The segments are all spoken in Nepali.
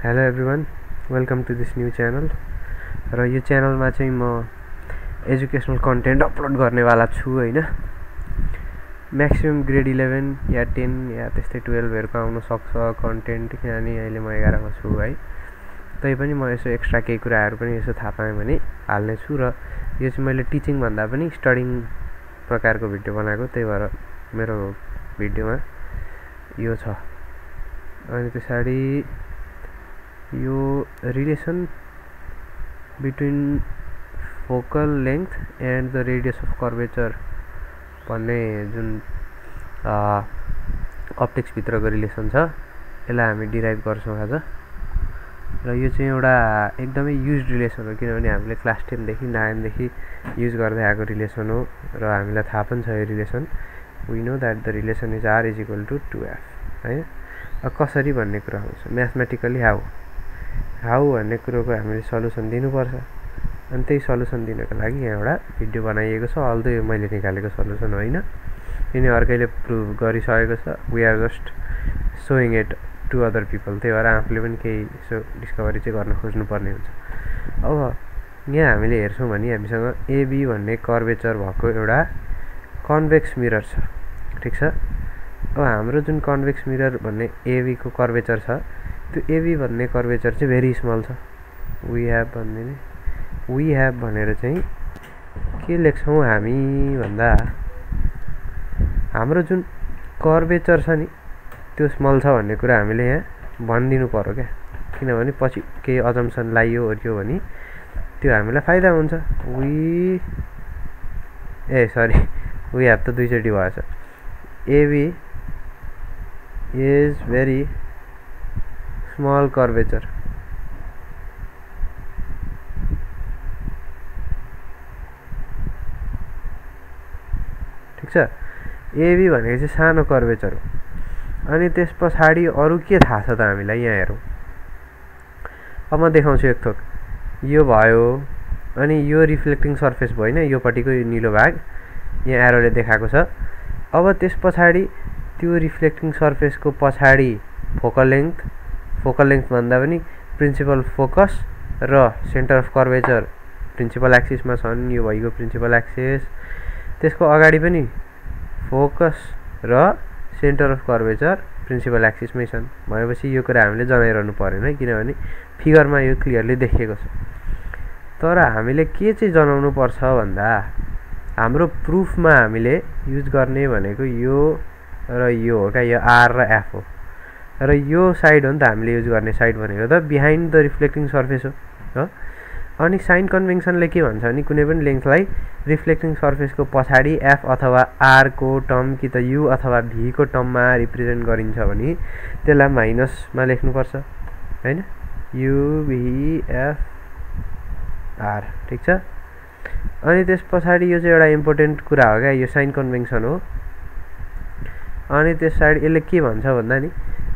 Hello everyone, welcome to this new channel. र यो च्यानलमा चाहिँ म एजुकेसनल कन्टेन्ट अपलोड गर्नेवाला छु हैन। म्याक्सिमम ग्रेड 11 या 10 या त्यस्तै 12हरुको आउन सक्छ कन्टेन्ट, किनभने अहिले म 11 मा छु है। तैपनि म यसो एक्स्ट्रा केही कुराहरु पनि यसो थाहा पाएँ भने हाल्ने छु। र यो चाहिँ मैले टिचिङ भन्दा पनि स्टडिङ प्रकारको भिडियो बनाएको, त्यही भएर मेरो भिडियोमा यो छ। अनि त्यसैले यो relation between focal length and the radius of curvature भन्ने जुन अप्टिक्स भित्रको रिलेसन छ, यसलाई हामी डिराइभ गर्छौं आज। र यो चाहिँ एउटा एकदमै युज्ड रिलेसन हो, किनभने हामीले क्लास 10 देखि 9 देखि युज गर्दै आएको रिलेसन हो र हामीलाई थाहा पनि छ यो relation. We know that the relation is r = 2f हैन। कसरी भन्ने कुरा हुन्छ, म्याथमेटिकली हाउ भन्ने कुरोको हामीले सल्युसन दिनुपर्छ। अनि त्यही सल्युसन दिनको लागि यहाँ एउटा भिडियो बनाइएको छ। अल्दो यो मैले निकालेको सल्युसन होइन, यिनी अर्कैले प्रुभ गरिसकेको छ। We are just showing it to other people, त्यही भएर आफूले पनि केही यसो डिस्कभरी चाहिँ गर्न खोज्नुपर्ने हुन्छ। अब यहाँ हामीले हेर्छौँ भने हामीसँग एबी भन्ने कर्वेचर भएको एउटा कन्भेक्स मिरर छ, ठिक छ। अब हाम्रो जुन कन्भेक्स मिरर भन्ने एबी को कर्वेचर छ, त्यो एबी भन्ने कर्वेचर चाहिँ भेरी स्मल छ। वी हेभ भनेर चाहिँ के लेख्छौँ हामी भन्दा, हाम्रो जुन कर्वेचर छ नि त्यो स्मल छ भन्ने कुरा हामीले यहाँ भनिदिनु पर्यो क्या, किनभने पछि केही अजम्पसन लाइयो ओर्यो भने त्यो हामीलाई फाइदा हुन्छ। वी हेभ त दुईचोटि भएछ। AB is very small curvature, ठिक छ। एबी भनेको चाहिँ सानो कर्वेचर हो। अनि त्यस पछाडि अरु के थाहा छ त हामीलाई, यहाँ हेरौँ। अब म देखाउँछु एक थोक। यो भयो, अनि यो रिफ्लेक्टिङ सर्फेस भयो हैन, यो पटिको यो नीलो भाग यहाँ एरोले देखाएको छ। अब त्यस पछाडि त्यो रिफ्लेक्टिङ सर्फेसको पछाडि फोकल लेंथ भन्दा पनि प्रिन्सिपल फोकस र सेन्टर अफ कर्वेचर प्रिन्सिपल एक्सिसमा छन्। यो भइगयो प्रिन्सिपल एक्सिस। त्यसको अगाडि पनि फोकस र सेन्टर अफ कर्वेचर प्रिन्सिपल एक्सिसमै छन्। भनेपछि यो कुरा हामीले जनाइरहनु परेन, किनभने फिगरमा यो क्लियरली देखिएको छ। तर हामीले के चाहिँ जनाउनु पर्छ भन्दा, हाम्रो प्रुफमा हामीले युज गर्ने भनेको यो र यो हो क्या, यो आर र एफ हो। र यो साइड हो नि त हामीले युज गर्ने साइड भनेको त बिहाइन्ड द रिफ्लेक्टिङ सर्फेस हो। अनि साइन कन्भेन्सनले के भन्छ भने कुनै पनि लेन्थलाई रिफ्लेक्टिङ सर्फेसको पछाडि एफ अथवा आर को टर्म कि त यु अथवा भी को टर्ममा रिप्रेजेन्ट गरिन्छ भने त्यसलाई माइनसमा लेख्नुपर्छ हैन, यु भी एफ आर, ठिक छ। अनि त्यस पछाडि यो चाहिँ एउटा इम्पोर्टेन्ट कुरा हो क्या, यो साइन कन्भेन्सन हो। अनि त्यस साइड यसले के भन्छ भन्दा नि,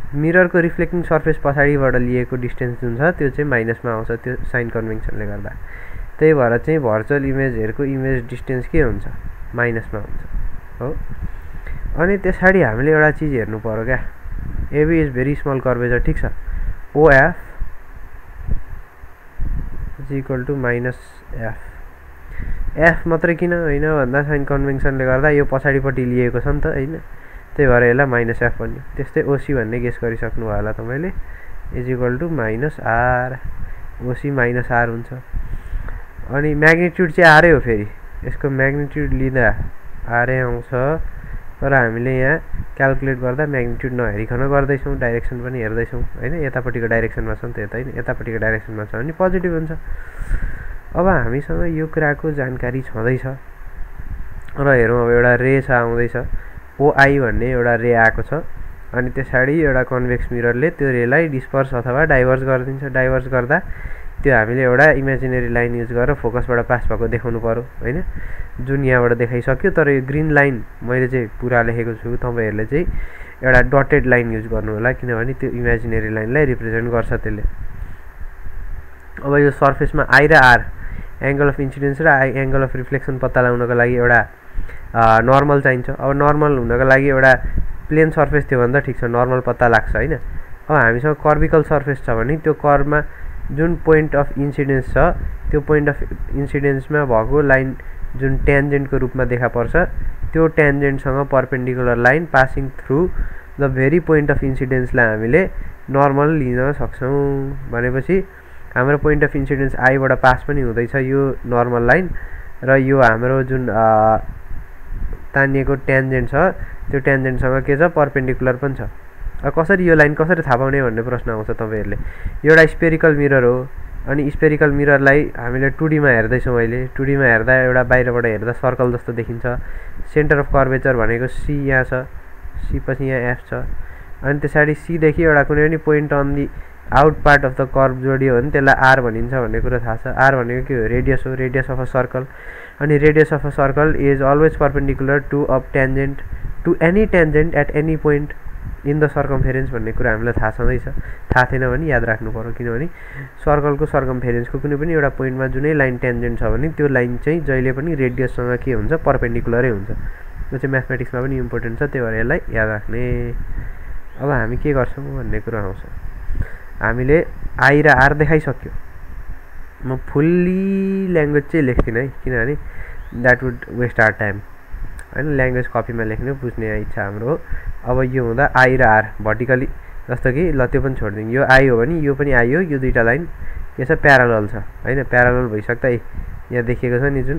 मिररको रिफ्लेक्टिङ सर्फेस पछाडिबाट लिएको डिस्टेन्स जुन छ त्यो चाहिँ माइनसमा आउँछ, त्यो साइन कन्भेन्सनले गर्दा। त्यही भएर चाहिँ भर्चुअल इमेजहरुको इमेज डिस्टेन्स के हुन्छ, माइनसमा हुन्छ हो। अनि त्यसैले हामीले एउटा चीज हेर्नु पर्यो क्या, AB is very small curvature, ठिक छ। Of = -f। एफ मात्रै किन हैन भन्दा साइन कन्भेन्सनले गर्दा यो पछाडिपट्टि लिएको छ नि त हैन, त्यही भएर यसलाई -f भन्यो। त्यस्तै ओसी भन्ने गेस गरिसक्नु भयो होला तपाईले, -r। ओसी -r हुन्छ। अनि म्याग्निट्युड चाहिँ आरै हो, फेरि यसको म्याग्निट्युड लिँदा आरै आउँछ। तर हामीले यहाँ क्याल्कुलेट गर्दा म्याग्निट्युड नहेरिकन गर्दैछौँ, डाइरेक्सन पनि हेर्दैछौँ हैन। यतापट्टिको डाइरेक्सनमा छ नि त, यता हैन, यतापट्टिको डाइरेक्सनमा छ भने पोजिटिभ हुन्छ। अब हामीसँग यो कुराको जानकारी छँदैछ र हेरौँ। अब एउटा रे छ, आउँदैछ ओआई भन्ने एउटा रे आएको छ। अनि त्यसैले एउटा कन्भेक्स मिररले त्यो रेलाई डिस्पर्स अथवा डाइभर्ज गरिदिन्छ। डाइभर्ज गर्दा त्यो हामीले एउटा इमेजिनेरी लाइन युज गरेर फोकसबाट पास भएको देखाउनु पर्यो हैन, जुन यहाँबाट देखाइसक्यो। तर यो ग्रीन लाइन मैले चाहिँ पुरा लेखेको छु, तपाईहरुले चाहिँ एउटा डटेड लाइन युज गर्नु होला, किनभने त्यो इमेजिनेरी लाइनलाई रिप्रेजेन्ट गर्छ त्यसले। अब यो सर्फेसमा आई र आर, एंगल अफ इन्सिडेन्स र एंगल अफ रिफ्लेक्सन पत्ता लगाउनको लागि एउटा नर्मल चाहिन्छ। अब नर्मल हुनको लागि एउटा प्लेन सर्फेस थियो भने त ठिक छ, नर्मल पत्ता लाग्छ हैन। अब हामीसँग कर्भिकल सर्फेस छ भने त्यो कर्भमा जुन पोइन्ट अफ इन्सिडेन्स छ त्यो पोइन्ट अफ इन्सिडेन्समा भएको लाइन जुन ट्यान्जेन्टको रूपमा देखा पर्छ त्यो ट्यान्जेन्टसँग perpendicular line passing through the very point of इन्सिडेन्सलाई हामीले नर्मल लिन सक्छौँ भनेपछि हाम्रो पोइन्ट अफ इन्सिडेन्स आईबाट पास पनि हुँदैछ यो नर्मल लाइन र यो हाम्रो जुन तानिएको ट्यान्जेन्ट छ त्यो ट्यान्जेन्टसँग के छ परपेन्डिकुलर पनि छ। कसरी यो लाइन कसरी थाहा पाउने भन्ने प्रश्न आउँछ तपाईहरुले। एउटा स्पेरिकल मिरर हो अनि स्पेरिकल मिररलाई हामीले 2D मा हेर्दैछौँ अहिले 2D मा हेर्दा एउटा बाहिरबाट हेर्दा सर्कल जस्तो देखिन्छ। सेन्टर अफ कर्वेचर भनेको सी यहाँ छ, सी पछि यहाँ एफ छ अनि त्यसैले सी देखि एउटा कुनै पनि point on the out part of the curve जोडियो भने त्यसलाई आर भनिन्छ भन्ने कुरा थाहा छ। आर भनेको के हो? रेडियस हो, रेडियस अफ अ सर्कल। अनि radius of a circle is always perpendicular to a tangent to any tangent at any point in the circumference भन्ने कुरा हामीलाई थाहा छँदैछ। थाहा थिएन भने याद राख्नु पर्यो, किनभने सर्कलको सर्कमफेरेन्सको कुनै पनि एउटा पोइन्टमा जुनै लाइन ट्यान्जेन्ट छ भने त्यो लाइन चाहिँ जहिले पनि रेडियससँग के हुन्छ? परपेन्डिकुलरै हुन्छ। यो चाहिँ म्याथमेटिक्समा पनि इम्पोर्टेन्ट छ, त्यही भएर यसलाई याद राख्ने। अब हामी के गर्छौँ भन्ने कुरा आउँछ। हामीले आई र आर देखाइसक्यो। म फुल्ली ल्याङ्ग्वेज चाहिँ लेख्दिनँ है, किनभने that would waste our time हैन। ल्याङ्ग्वेज कपीमा लेख्नु बुझ्ने इच्छा हाम्रो हो। अब यो हुँदा आई र आर भर्टिकली जस्तो कि ल त्यो पनि छोडिदिउँ। यो आई हो भने यो पनि आई हो, यो दुईटा लाइन के छ? प्यारालल छ हैन। प्यारालल भइसक्दा यहाँ देखिएको छ नि जुन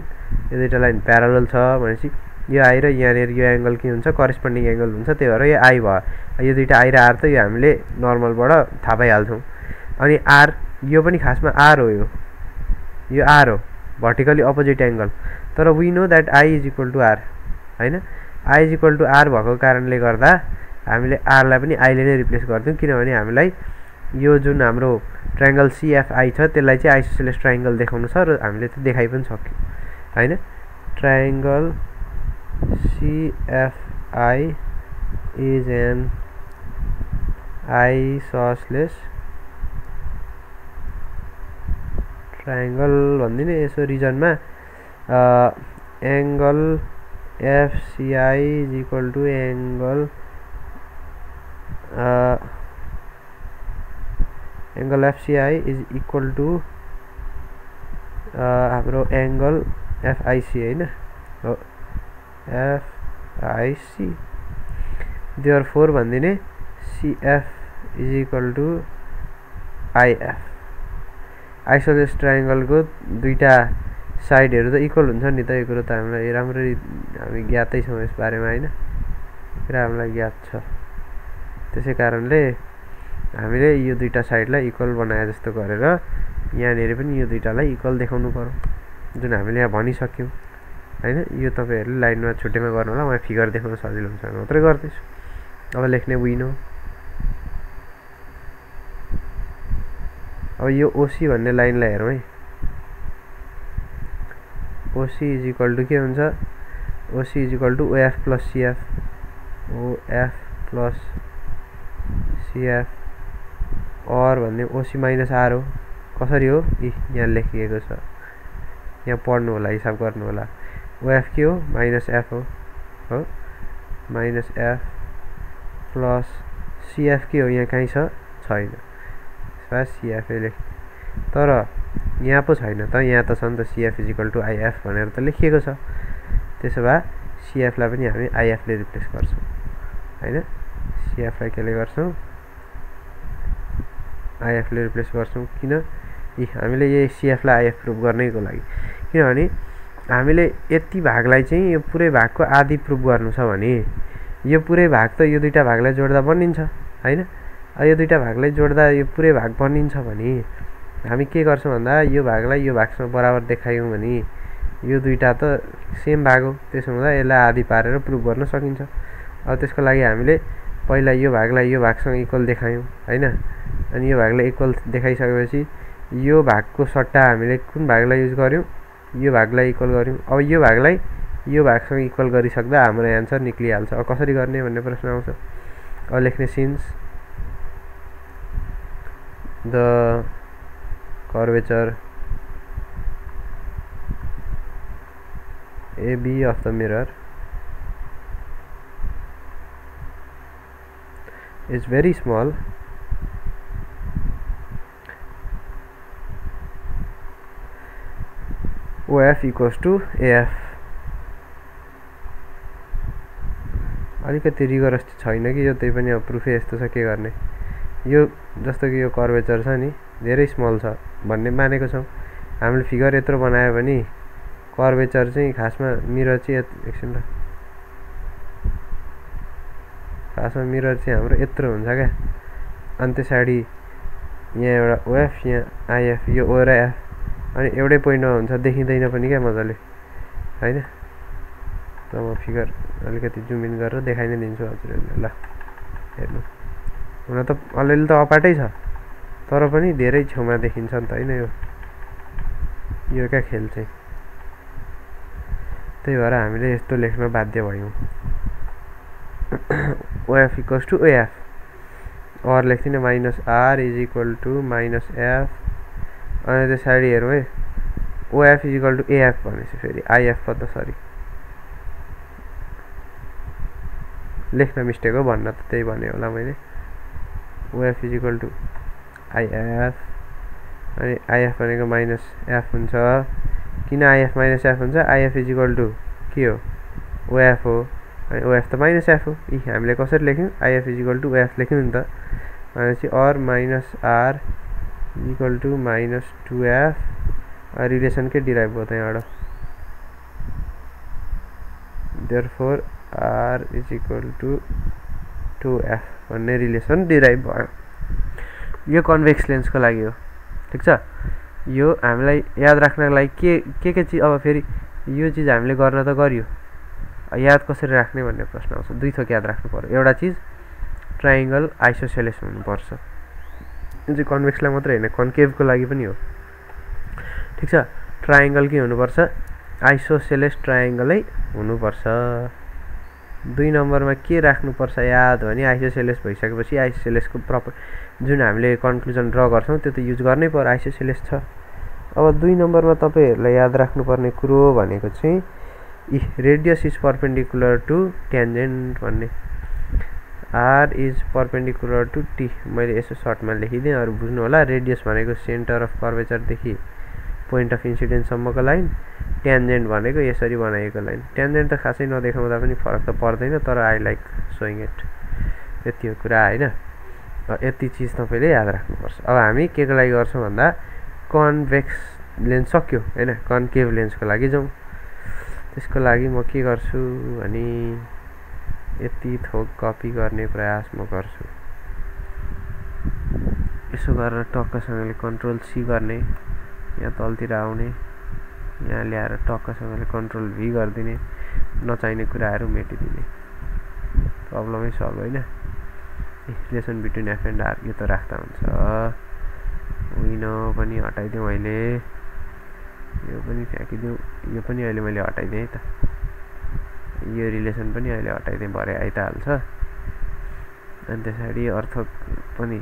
यो दुईटा लाइन प्यारालल छ भनेपछि यो आई र यहाँनिर यो एङ्गल के हुन्छ? करेस्पोन्डिङ एङ्गल हुन्छ। त्यही भएर यो आई भयो। यो दुईटा आई र आर त यो हामीले नर्मलबाट थाहा पाइहाल्छौँ। अनि आर यो पनि खासमा आर हो, यो आर हो, भर्टिकली अपोजिट एङ्गल। तर we know that I is equal to R हैन। I is equal to R भएको कारणले गर्दा हामीले आरलाई पनि आईले नै रिप्लेस गर्छौँ, किनभने हामीलाई यो जुन हाम्रो ट्रायङ्गल सिएफआई छ त्यसलाई चाहिँ आइसोसेलेस ट्रायङ्गल देखाउनु छ र हामीले त्यो देखाइ पनि सक्यौँ हैन। Triangle CFI is an isosceles triangle भन्दिने यसो रिजनमा angle FCI is equal to angle FCI is equal to हाम्रो एङ्गल FIC हैन, FIC। therefore भन्दिने CF is equal to IF। Isosceles ट्रायङ्गलको दुईटा साइडहरू त इक्वल हुन्छ नि त। यो कुरो त हामीलाई राम्ररी हामी ज्ञातै छौँ यस बारेमा हैन, कुरा हामीलाई ज्ञात छ। त्यसै कारणले हामीले यो दुईटा साइडलाई इक्वल बनाए जस्तो गरेर यहाँनिर पनि यो दुईटालाई इक्वल देखाउनु पर्यो, जुन हामीले यहाँ भनिसक्यौँ हैन। यो तपाईँहरूले लाइनमा छुट्टैमा गर्नु होला, म फिगर देखाउन सजिलो हुन्छ मात्रै गर्दैछु। अब लेख्ने विनो। अब यो ओसी भन्ने लाइनलाई हेरौँ है। OC इज इक्वल टु के हुन्छ? OC is equal to OF plus CF। OF plus CF और भन्ने OC माइनस R हो। कसरी हो? यहाँ लेखिएको छ, यहाँ पढ्नु होला, हिसाब गर्नु होला। OF के हो? माइनस F हो, माइनस F प्लस CF के हो? यहाँ कहीँ छ? छैन। CF लेख, तर यहाँ पो छैन त, यहाँ त छ नि त CF is equal to IF भनेर त लेखिएको छ। त्यसो भए CF लाई पनि हामी IF ले रिप्लेस गर्छौँ हैन। CF लाई केले गर्छौँ? IF ले रिप्लेस गर्छौँ। किन? हामीले यही CF लाई IF प्रुफ गर्नैको लागि, किनभने हामीले यति भागलाई चाहिँ यो पुरै भागको आधी प्रुफ गर्नु छ भने यो पुरै भाग त यो दुईटा भागलाई जोड्दा बनिन्छ हैन। यो दुईटा भागलाई जोड्दा यो पुरै भाग बनिन्छ भने हामी के गर्छौँ भन्दा यो भागलाई यो भागसँग बराबर देखायौँ भने यो दुईटा त सेम भाग हो, त्यसो हुँदा यसलाई आधी पारेर प्रुफ गर्न सकिन्छ। अब त्यसको लागि हामीले पहिला यो भागलाई यो भागसँग इक्वल देखायौँ हैन। अनि यो भागलाई इक्वल देखाइसकेपछि यो भागको सट्टा हामीले कुन भागलाई युज गर्यौँ? यो भागलाई इक्वल गर्यौँ। अब यो भागलाई यो भागसँग इक्वल गरिसक्दा हाम्रो एन्सर निक्लिहाल्छ। अब कसरी गर्ने भन्ने प्रश्न आउँछ। अब लेख्ने since the curvature AB of the mirror is very small OF equals to AF। अलिकति रिगरस छैन कि यो, त्यही पनि अब प्रुफै यस्तो छ, के गर्ने। यो जस्तो कि यो कर्वेचर छ नि धेरै स्मल छ भन्ने मानेको छौँ हामीले। फिगर यत्रो बनायो भने कर्वेचर चाहिँ खासमा मिरर चाहिँ एकछिन ल, खासमा मिरर चाहिँ हाम्रो यत्रो हुन्छ क्या। अनि त्यसरी यहाँ एउटा OF, यहाँ IF, यो O र F, अनि एउटै पोइन्टमा हुन्छ, देखिँदैन पनि क्या मजाले, होइन। त म फिगर अलिकति जुम इन गरेर देखाइ नै दिन्छु हजुरहरूले। ल हेर्नु, हुन त अलिअलि त अपाटै छ तर पनि धेरै छेउमा देखिन्छ नि त, होइन। यो क्या खेल चाहिँ। त्यही भएर हामीले यस्तो लेख्न बाध्य भयौँ। OF इक्वल्स टु AF, और लेख्दिनँ -R is equal to -F। अनि त्यसरी हेरौँ है, OF is equal to AF भनेपछि फेरि IF पो त, सरी लेख्न मिस्टेक हो, भन्न त त्यही भने होला मैले। OF is equal to IF, अनि IF भनेको -F हुन्छ। किन IF -F हुन्छ? IF इज इक्वल टु के हो? OF हो, अनि OF त -F हो। हामीले कसरी लेख्यौँ? IF is equal to OF लेख्यौँ नि त। भनेपछि और -R equal to -2F, relation के डिराइभ भयो त यहाँबाट। Therefore R is equal to 2F भन्ने रिलेसन डिराइभ भयो। यो कन्भेक्स लेन्सको लागि हो, ठिक छ। यो हामीलाई याद राख्नको लागि के चिज, अब फेरि यो चिज हामीले गर्न त गरियो, याद कसरी राख्ने भन्ने प्रश्न आउँछ। दुई थोक याद राख्नु पर्यो। एउटा चिज ट्राइङ्गल आइसोसेलेस हुनुपर्छ, यो चाहिँ कन्भेक्सलाई मात्रै होइन, कन्केभको लागि पनि हो, ठिक छ। ट्राइङ्गल के हुनुपर्छ? आइसोसेलेस ट्राइङ्गलै हुनुपर्छ। 2 नम्बरमा के राख्नुपर्छ याद भने, आइसोसेलेस भइसकेपछि आइसोसेलेसको प्रपर जुन हामीले कन्क्लुजन ड्र गर्छौँ त्यो त युज गर्नै पर्यो, आइसोसेलेस छ। अब 2 नम्बरमा तपाईँहरूलाई याद राख्नुपर्ने कुरो भनेको चाहिँ radius is perpendicular to tangent भन्ने। R is perpendicular to T, मैले यसो सर्टमा लेखिदिएँ, अरू बुझ्नु होला। रेडियस भनेको सेन्टर अफ कर्वेचरदेखि पोइन्ट अफ इन्सिडेन्ससम्मको लाइन, ट्यान्जेन्ट भनेको यसरी बनाइएको लाइन। ट्यान्जेन्ट त खासै नदेखाउँदा पनि फरक त पर्दैन, तर आई लाइक सोइङ इट, यति हो कुरा, होइन। यति चिज तपाईँले याद राख्नुपर्छ। अब हामी के को लागि गर्छौँ भन्दा, कन्भेक्स लेन्स सक्यो, होइन, कन्केभ लेन्सको लागि जाउँ। त्यसको लागि म के गर्छु भने, यति थोक कपी गर्ने प्रयास म गर्छु। यसो गरेर टक्कसँगले कन्ट्रोल-C गर्ने, यहाँ तलतिर आउने, यहाँ ल्याएर टक्कसँगले कन्ट्रोल-V गरिदिने, नचाहिने कुराहरू मेटिदिने, प्रब्लमै सल्भ, होइन। Relation between F and R, यो त राख्दा हुन्छ। विन पनि हटाइदिउँ अहिले, यो पनि फ्याँकिदिउँ, यो पनि अहिले मैले हटाइदिएँ है त। यो रिलेसन पनि अहिले हटाइदिएँ, भरे आइहाल्छ। अनि त्यसरी अर्थ पनि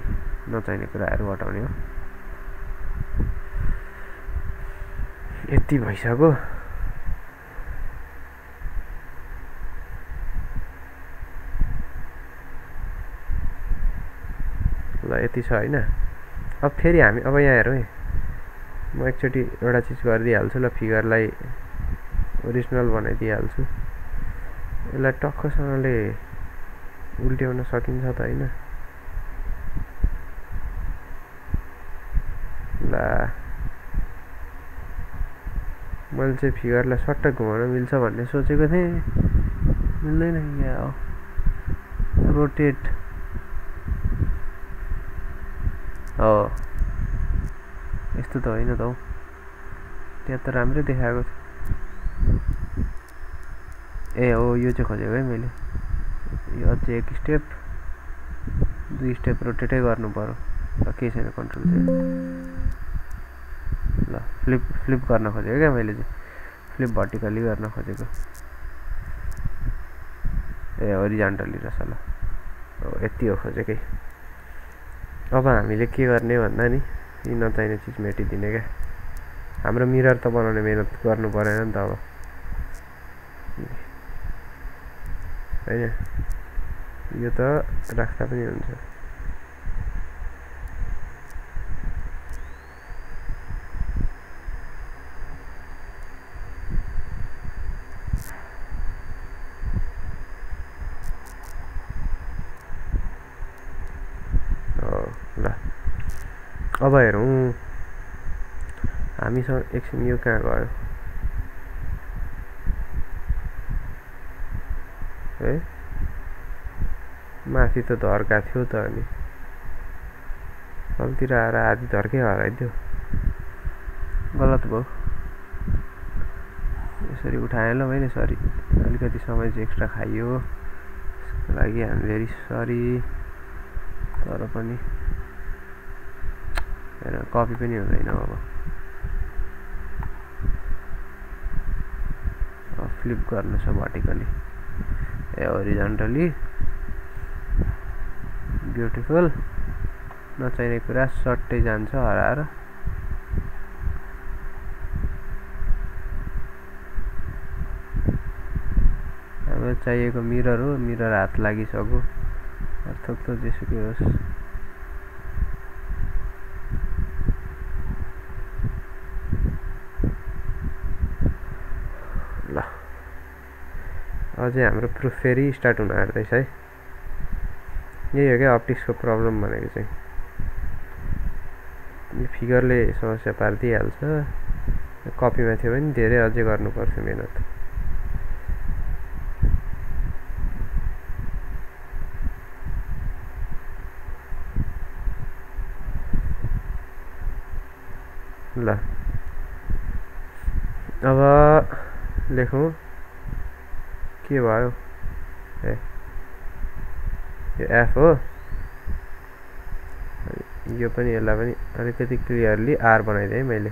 नचाहिने कुराहरू हटाउने हो। यति भइसक्यो। ल यति छ, होइन। अब फेरि हामी अब यहाँ हेरौँ है, म एकचोटि एउटा चिज गरिदिइहाल्छु। ल फिगरलाई ओरिजिनल बनाइदिइहाल्छु। यसलाई टक्कसँगले उल्ट्याउन सकिन्छ त, होइन। ल मैले चाहिँ फिगरलाई सट्ट घुमाउन मिल्छ भन्ने सोचेको थिएँ, मिल्दैन। यहाँ हो रोटेट, हो यस्तो त होइन त हौ, त्यहाँ त राम्रै देखाएको थियो। ए हो, यो चाहिँ खोजेको है मैले। यो अझै 1 स्टेप 2 स्टेप रोटेटै गर्नु पर्यो। ल केही छैन, कन्ट्रोल चाहिँ। ल फ्लिप गर्न खोजेको क्या मैले चाहिँ, फ्लिप भर्टिकली गर्न खोजेको। ए होरिजन्टली रहेछ। ल यति हो खोजेकै। अब हामीले के गर्ने भन्दा नि, यी नचाहिने चिज मेटिदिने क्या। हाम्रो मिरर त बनाउने मेहनत गर्नु परेन नि त अब, होइन। यो त राख्दा पनि हुन्छ। अब हेरौँ हामीसँग एकछिन यो कहाँ गयो है माथि त धर्का थियो त अनि तलतिर आएर आधी धर्कै हराइदियो गलत भयो यसरी उठाएँ ल मैले सरी अलिकति समय चाहिँ एक्स्ट्रा खाइयो त्यसको लागि हामी भेरी सरी तर पनि हेर कपी पनि हुँदैन अब फ्लिप गर्नु छ भर्टिकली होरिजन्टली ब्युटिफुल नचाहिने कुरा सट्टै जान्छ हराएर अब चाहिएको मिरर हो मिरर हात लागिसक्यो अर्थक त जेसुकै होस् ल अझै हाम्रो प्रुफ फेरि स्टार्ट हुन आँट्दैछ है यही हो क्या अप्टिक्सको प्रब्लम भनेको चाहिँ यो फिगरले समस्या पारिदिइहाल्छ कपीमा थियो भने धेरै अझै गर्नुपर्छ मेहनत ल अब लेखौँ के भयो ए यो एफ हो यो पनि यसलाई पनि अलिकति क्लियरली आर बनाइदिएँ मैले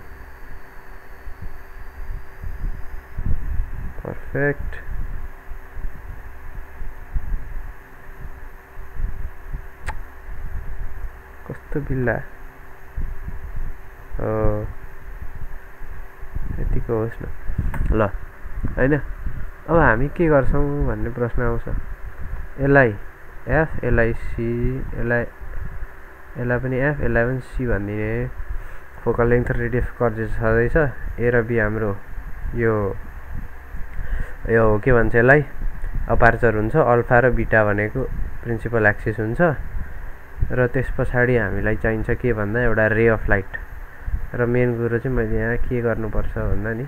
पर्फेक्ट कस्तो बिल्ला हो यतिको होस् न ल हैन अब हामी के गर्छौँ भन्ने प्रश्न आउँछ यसलाई एफ यसलाई सी यसलाई पनि एफ यसलाई पनि सी भनिदिने फोकल लेन्थ रेडियस कर्भ छँदैछ ए र बी हाम्रो यो के भन्छ यसलाई अपार्चर हुन्छ अल्फा र बिटा भनेको प्रिन्सिपल एक्सिस हुन्छ र त्यस पछाडि हामीलाई चाहिन्छ के भन्दा एउटा रे अफ लाइट र मेन कुरो चाहिँ मैले यहाँ के गर्नुपर्छ भन्दा नि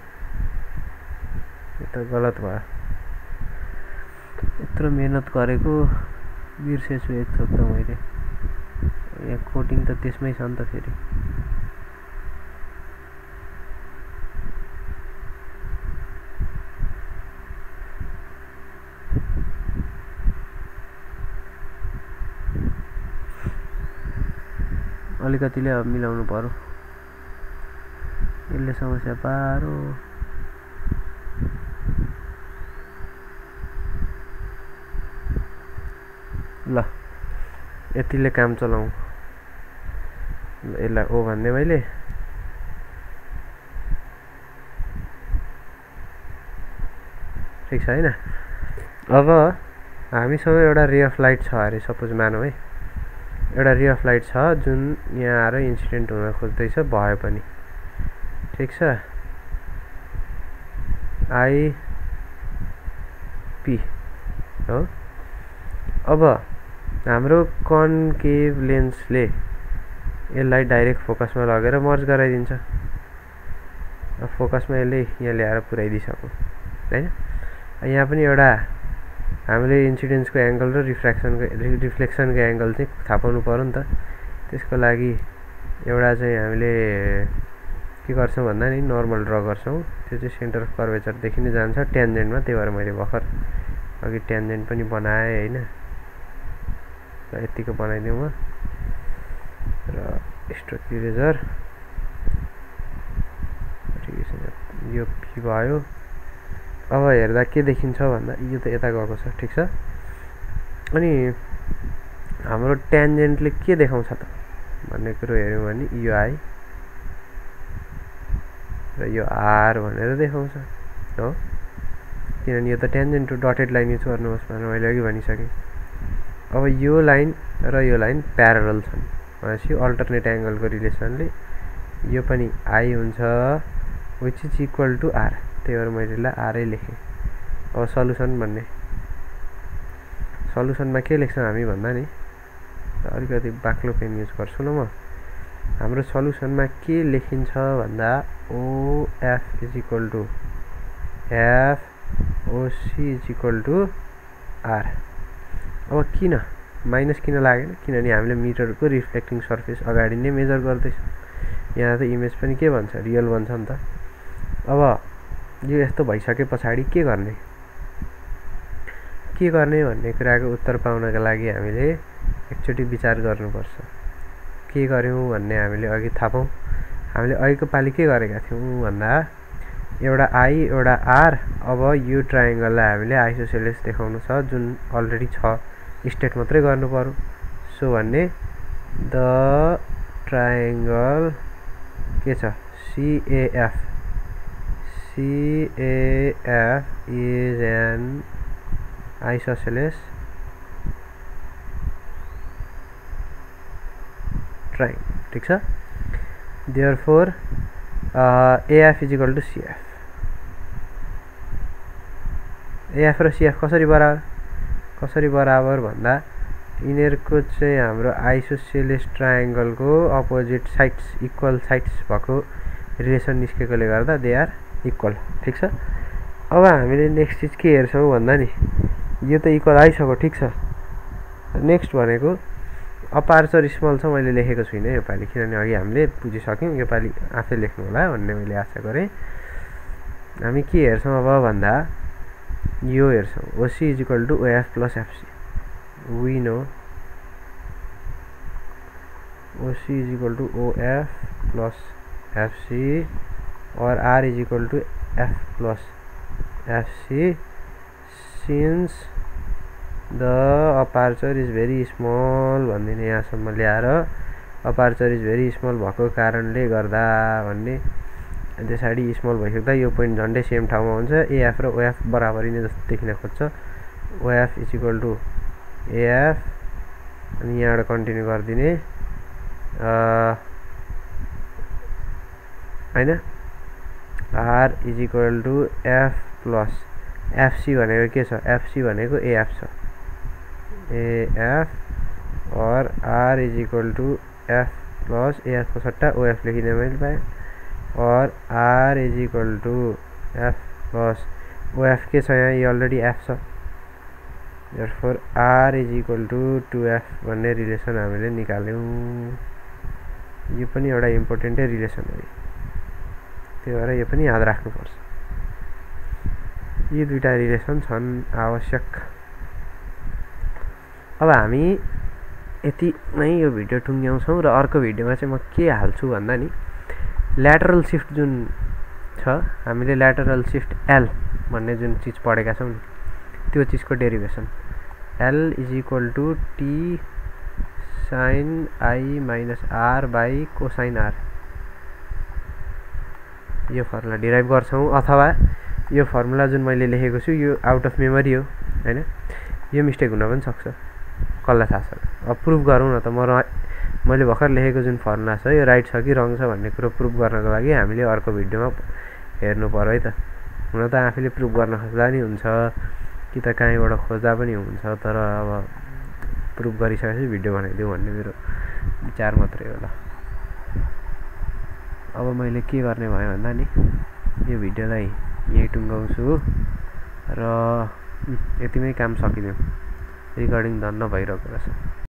यो त गलत भयो यत्रो मेहनत गरेको बिर्सेछु एक थोक त मैले यहाँ कोटिङ त त्यसमै छ नि त फेरि अलिकतिले अब मिलाउनु पर्यो यसले समस्या पारो ल यतिले काम चलाउँ यसलाई ओ भन्ने मैले ठिक छ हैन अब हामीसँग एउटा रे अफ लाइट छ अरे सपोज मानौँ है एउटा रे अफ लाइट छ जुन यहाँ आएर इन्सिडेन्ट हुन खोज्दैछ भयो पनि ठिक छ आई पी हो अब हाम्रो कन्केभ लेन्सले यसलाई डाइरेक्ट फोकसमा लगेर मर्ज गराइदिन्छ फोकसमा यसले यहाँ ल्याएर पुर्याइदिइसक्यो हैन यहाँ पनि एउटा हामीले इन्सिडेन्सको एङ्गल र रिफ्लेक्सनको एङ्गल चाहिँ थाहा पाउनु पर्यो नि त त्यसको लागि एउटा चाहिँ हामीले के गर्छौँ भन्दा नि नर्मल ड्र गर्छौँ त्यो चाहिँ सेन्टर अफ कर्वेचरदेखि नै जान्छ ट्यान्जेन्टमा त्यही भएर मैले भर्खर अघि ट्यान्जेन्ट पनि बनाएँ हैन र यतिको बनाइदिउँ म र स्ट्रोक इरेजर यो पी भयो अब हेर्दा के देखिन्छ भन्दा यो त यता गएको छ ठिक छ अनि हाम्रो ट्यान्जेन्टले के देखाउँछ त भन्ने कुरो हेऱ्यौँ भने यो आई र यो आर भनेर देखाउँछ हो किनभने यो त tangent to dotted line use गर्नुहोस् भनेर मैले अघि भनिसकेँ अब यो लाइन र यो लाइन प्यारलल छन् भनेपछि अल्टरनेट एङ्गलको रिलेसनले यो पनि आई हुन्छ which is equal to R त्यही भएर मैले यसलाई आरै लेखेँ अब सल्युसन भन्ने सल्युसनमा के लेख्छौँ हामी भन्दा नि अलिकति बाक्लो पेन युज गर्छु न म हाम्रो सल्युसनमा के लेखिन्छ भन्दा OF is equal to F OC is equal to R। अब किन माइनस किन लागेन किनभने हामीले मिटरको रिफ्लेक्टिङ सर्फेस अगाडि नै मेजर गर्दैछौँ। यहाँ त इमेज पनि के भन्छ रियल भन्छ नि त। अब यो यस्तो भइसके पछाडि के गर्ने भन्ने कुराको उत्तर पाउनका लागि हामीले एकचोटि विचार गर्नुपर्छ। के गर्यौं भन्ने हामीले अघि थाहा पाऊँ। हामीले अघिको पालि के गरेका थियौं भन्दा एउटा I एउटा R। अब यो ट्रायंगललाई हामीले आइसोसेलेस देखाउनु छ जुन अलरेडी छ स्टेट मात्रै गर्नु पर्यो। सो भन्ने द ट्रायंगल के छ CAF is an isosceles triangle। ठीक छ। therefore AF is equal to CF। AF र CF कसरी बराबर भन्दा यिनीहरुको चाहिँ हाम्रो आइसोसेलेस ट्रायंगलको अपोजिट साइड्स इक्वल साइड्स भएको रिलेसन निस्केकोले गर्दा दे आर इक्वल। ठीक छ। अब हामीले नेक्स्ट चीज के हेर्छौं भन्दा नि यो त इक्वल आइसक्यो। ठीक छ। नेक्स्ट भनेको अपार्चर स्मल छ मैले लेखेको छुइनँ यो पालि किनभने अघि हामीले बुझिसक्यौं। यो पालि आफै लेख्नु होला भन्ने मैले आशा गरे। हामी के हेर्छौं अब भन्दा यो हेर्छौं OC is equal to OF plus FC। we know OC is equal to OF plus FC or R is equal to F plus FC since the aperture is very small भन्दिने यहाँसम्म ल्याएर अपार्चर इज भेरी स्मल भएको कारणले गर्दा भन्ने त्यसैडी स्मल भइसक्दा यो पोइन्ट झन्डै सेम ठाउँमा हुन्छ। AF र OF बराबरी नै जस्तो देखिन खोज्छ। OF is equal to AF अनि यहाँबाट कन्टिन्यू गर्दिने हैन R is equal to F plus FC भनेको के छ FC भनेको AF छ AF और R is equal to F plus AF को सट्टा OF लेखिने मैले पाएँ और R is equal to F plus OF के छ यहाँ यो अलरेडी F छ। therefore R is equal to 2F भन्ने रिलेसन हामीले निकाल्यौं। यो पनि एउटा इम्पोर्टेन्ट रिलेसन हो। त्यही भएर यो पनि याद राख्नुपर्छ। यी दुईटा रिलेसन छन् आवश्यक। अब हामी यति नै यो भिडियो टुङ्ग्याउँछौं र अर्को भिडियोमा चाहिँ म के हाल्छु भन्दा नि ल्याटरल शिफ्ट जुन छ हामीले ल्याटरल शिफ्ट L भन्ने जुन चीज पढेका छौं नि त्यो चीजको derivation L is equal to T sin I minus R by cosine R यो फर्मुला डिराइभ गर्छौं। अथवा यो फर्मुला जुन मैले लेखेको छु यो आउट अफ मेमोरी हो हैन यो मिस्टेक हुन पनि सक्छ कसलाई थाहा छ। अब प्रुफ गरौँ न त मैले भर्खर लेखेको जुन फर्मुला छ यो राइट छ कि रङ छ भन्ने कुरो प्रुफ गर्नको लागि हामीले अर्को भिडियोमा हेर्नु पर्यो है त। हुन त आफैले प्रुफ गर्न खोज्दा नि हुन्छ कि त कहीँबाट खोज्दा पनि हुन्छ तर अब प्रुफ गरिसकेपछि भिडियो बनाइदिउँ भन्ने मेरो विचार मात्रै होला। अब मैले के गर्ने भयो भन्दा नि यो भिडियोलाई यही टुङ्गाउँछु र यतिमै काम सकिदिउँ। रिकर्डिङ धन्न भइरहेको रहेछ।